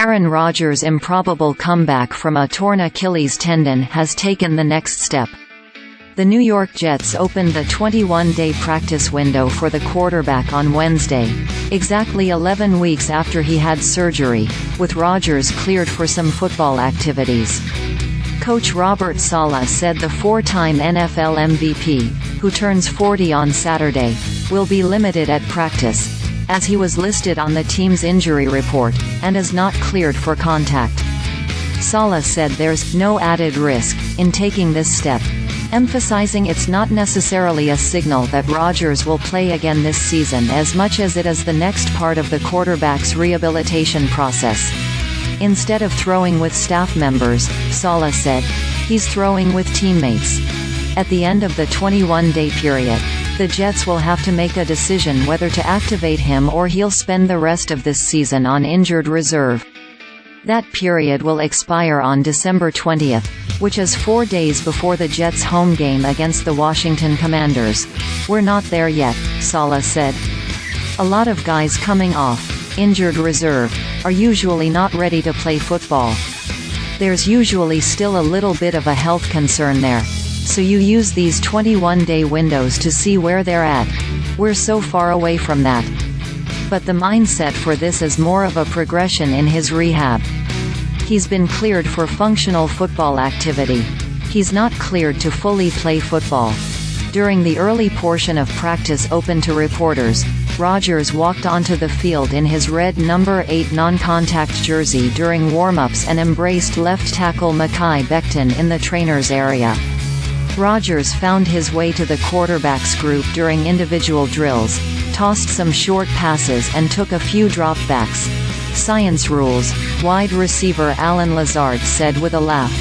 Aaron Rodgers' improbable comeback from a torn Achilles tendon has taken the next step. The New York Jets opened the 21-day practice window for the quarterback on Wednesday, exactly 11 weeks after he had surgery, with Rodgers cleared for some football activities. Coach Robert Saleh said the four-time NFL MVP, who turns 40 on Saturday, will be limited at practice, as he was listed on the team's injury report, and is not cleared for contact. Saleh said there's no added risk in taking this step, emphasizing it's not necessarily a signal that Rodgers will play again this season as much as it is the next part of the quarterback's rehabilitation process. Instead of throwing with staff members, Saleh said, he's throwing with teammates. At the end of the 21-day period, the Jets will have to make a decision whether to activate him or he'll spend the rest of this season on injured reserve. That period will expire on December 20th, which is 4 days before the Jets' home game against the Washington Commanders. We're not there yet, Saleh said. A lot of guys coming off injured reserve are usually not ready to play football. There's usually still a little bit of a health concern there, so you use these 21-day windows to see where they're at. We're so far away from that. But the mindset for this is more of a progression in his rehab. He's been cleared for functional football activity. He's not cleared to fully play football. During the early portion of practice open to reporters, Rodgers walked onto the field in his red number 8 non-contact jersey during warmups and embraced left tackle Mekhi Becton in the trainer's area. Rodgers found his way to the quarterbacks group during individual drills, tossed some short passes and took a few dropbacks. Science rules, wide receiver Allen Lazard said with a laugh.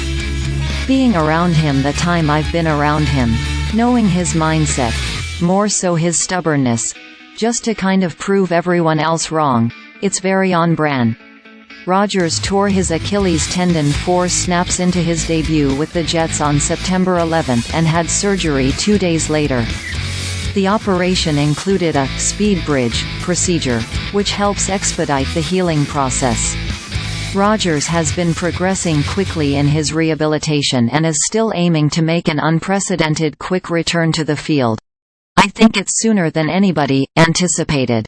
Being around him the time I've been around him, knowing his mindset, more so his stubbornness, just to kind of prove everyone else wrong, it's very on brand. Rodgers tore his Achilles tendon 4 snaps into his debut with the Jets on September 11th and had surgery 2 days later. The operation included a «speed bridge» procedure, which helps expedite the healing process. Rodgers has been progressing quickly in his rehabilitation and is still aiming to make an unprecedented quick return to the field. I think it's sooner than anybody anticipated.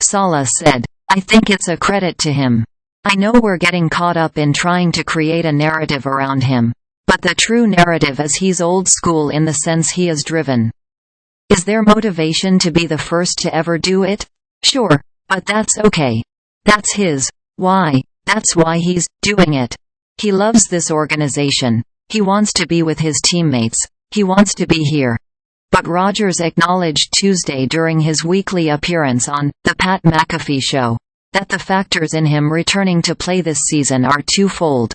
Saleh said, I think it's a credit to him. I know we're getting caught up in trying to create a narrative around him, but the true narrative is he's old school in the sense he is driven. Is there motivation to be the first to ever do it? Sure, but that's okay. That's his why. That's why he's doing it. He loves this organization. He wants to be with his teammates. He wants to be here. But Rodgers acknowledged Tuesday during his weekly appearance on The Pat McAfee Show that the factors in him returning to play this season are twofold.